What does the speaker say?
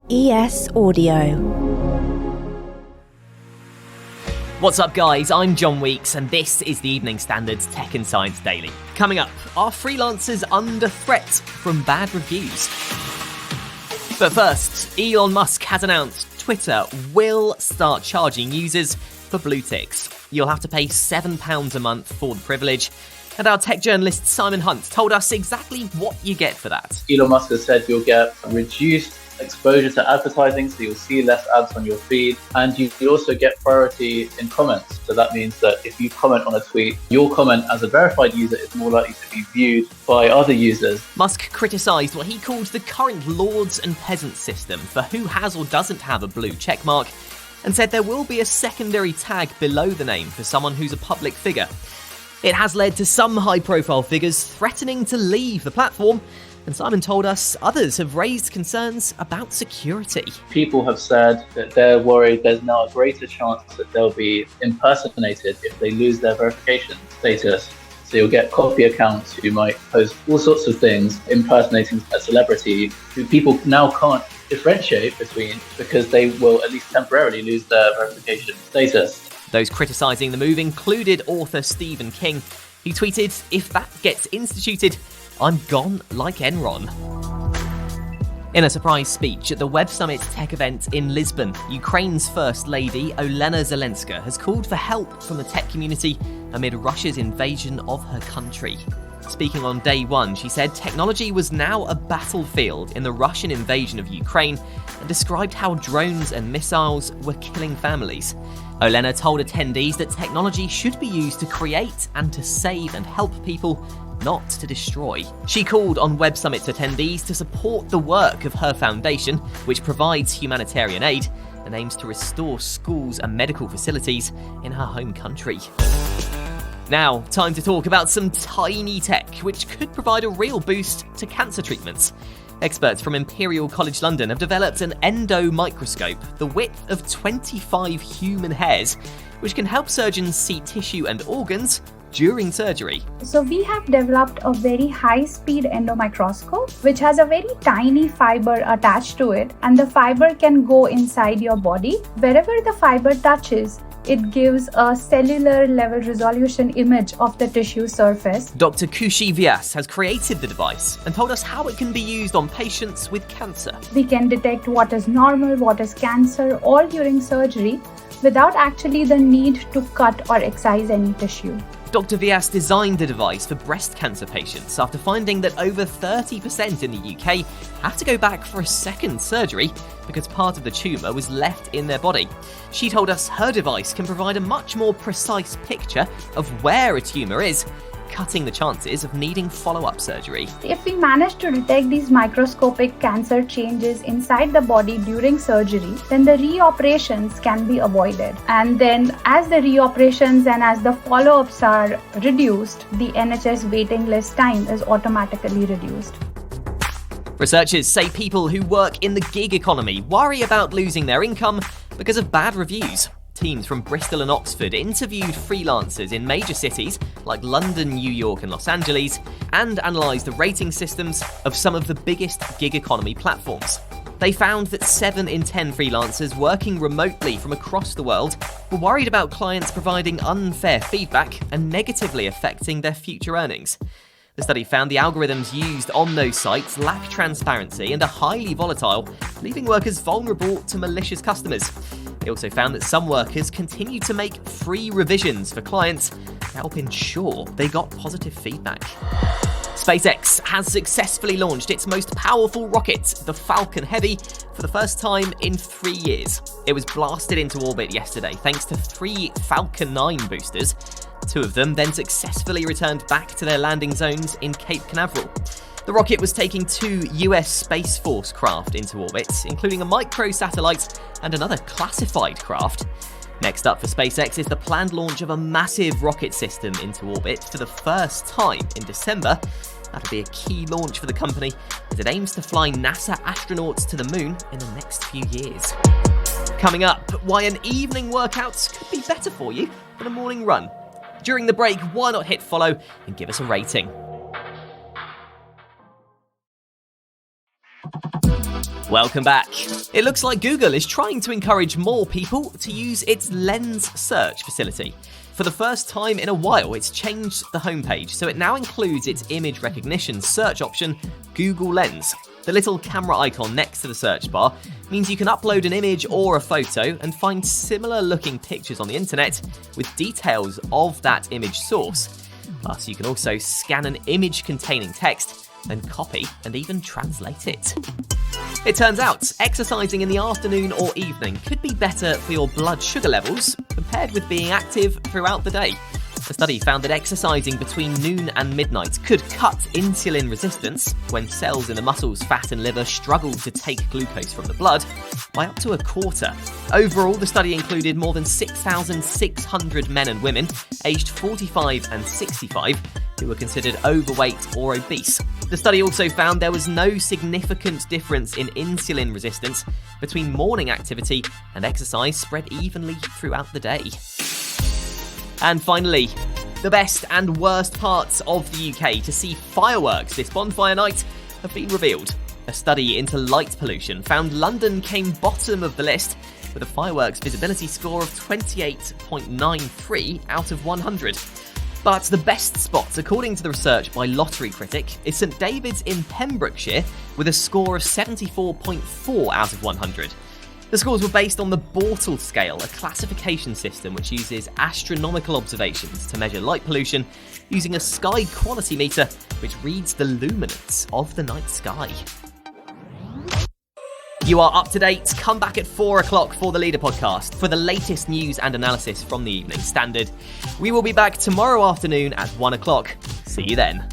ES Audio. What's up, guys? I'm John Weeks, and this is the Evening Standard's Tech and Science Daily. Coming up, are freelancers under threat from bad reviews? But first, Elon Musk has announced Twitter will start charging users for blue ticks. You'll have to pay £7 a month for the privilege. And our tech journalist Simon Hunt told us exactly what you get for that. Elon Musk has said you'll get reduced exposure to advertising, so you'll see less ads on your feed, and you also get priority in comments. So that means that if you comment on a tweet, your comment as a verified user is more likely to be viewed by other users. Musk criticised what he called the current lords and peasants system for who has or doesn't have a blue checkmark, and said there will be a secondary tag below the name for someone who's a public figure. It has led to some high-profile figures threatening to leave the platform, and Simon told us others have raised concerns about security. People have said that they're worried there's now a greater chance that they'll be impersonated if they lose their verification status. So you'll get copy accounts who might post all sorts of things impersonating a celebrity who people now can't differentiate between because they will at least temporarily lose their verification status. Those criticising the move included author Stephen King. He tweeted, "If that gets instituted, I'm gone like Enron." In a surprise speech at the Web Summit tech event in Lisbon, Ukraine's First Lady, Olena Zelenska, has called for help from the tech community amid Russia's invasion of her country. Speaking on day one, she said technology was now a battlefield in the Russian invasion of Ukraine and described how drones and missiles were killing families. Olena told attendees that technology should be used to create and to save and help people, not to destroy. She called on Web Summit attendees to support the work of her foundation, which provides humanitarian aid and aims to restore schools and medical facilities in her home country. Now, time to talk about some tiny tech, which could provide a real boost to cancer treatments. Experts from Imperial College London have developed an endo-microscope, the width of 25 human hairs, which can help surgeons see tissue and organs during surgery. So we have developed a very high-speed endomicroscope, which has a very tiny fiber attached to it, and the fiber can go inside your body. Wherever the fiber touches, it gives a cellular level resolution image of the tissue surface. Dr. Kushi Vyas has created the device and told us how it can be used on patients with cancer. We can detect what is normal, what is cancer, all during surgery without actually the need to cut or excise any tissue. Dr. Vyas designed the device for breast cancer patients after finding that over 30% in the UK have to go back for a second surgery because part of the tumour was left in their body. She told us her device can provide a much more precise picture of where a tumour is, cutting the chances of needing follow-up surgery. If we manage to detect these microscopic cancer changes inside the body during surgery, then the reoperations can be avoided. And then as the reoperations and as the follow-ups are reduced, the NHS waiting list time is automatically reduced. Researchers say people who work in the gig economy worry about losing their income because of bad reviews. Teams from Bristol and Oxford interviewed freelancers in major cities like London, New York and Los Angeles and analysed the rating systems of some of the biggest gig economy platforms. They found that 7 in 10 freelancers working remotely from across the world were worried about clients providing unfair feedback and negatively affecting their future earnings. The study found the algorithms used on those sites lack transparency and are highly volatile, leaving workers vulnerable to malicious customers. They also found that some workers continue to make free revisions for clients to help ensure they got positive feedback. SpaceX has successfully launched its most powerful rocket, the Falcon Heavy, for the first time in 3 years. It was blasted into orbit yesterday thanks to 3 Falcon 9 boosters. 2 of them then successfully returned back to their landing zones in Cape Canaveral. The rocket was taking 2 US Space Force craft into orbit, including a microsatellite and another classified craft. Next up for SpaceX is the planned launch of a massive rocket system into orbit for the first time in December. That'll be a key launch for the company as it aims to fly NASA astronauts to the moon in the next few years. Coming up, why an evening workout could be better for you than a morning run. During the break, why not hit follow and give us a rating? Welcome back. It looks like Google is trying to encourage more people to use its Lens search facility. For the first time in a while, it's changed the homepage, so it now includes its image recognition search option, Google Lens. The little camera icon next to the search bar means you can upload an image or a photo and find similar looking pictures on the internet with details of that image source. Plus, you can also scan an image containing text, then copy and even translate it. It turns out, exercising in the afternoon or evening could be better for your blood sugar levels compared with being active throughout the day. A study found that exercising between noon and midnight could cut insulin resistance when cells in the muscles, fat and liver struggle to take glucose from the blood by up to a quarter. Overall, the study included more than 6,600 men and women aged 45 and 65 who were considered overweight or obese. The study also found there was no significant difference in insulin resistance between morning activity and exercise spread evenly throughout the day. And finally, the best and worst parts of the UK to see fireworks this bonfire night have been revealed. A study into light pollution found London came bottom of the list with a fireworks visibility score of 28.93 out of 100. But the best spot, according to the research by Lottery Critic, is St David's in Pembrokeshire with a score of 74.4 out of 100. The scores were based on the Bortle scale, a classification system which uses astronomical observations to measure light pollution using a sky quality meter which reads the luminance of the night sky. You are up to date. Come back at 4 o'clock for the Leader podcast for the latest news and analysis from the Evening Standard. We will be back tomorrow afternoon at 1 o'clock. See you then.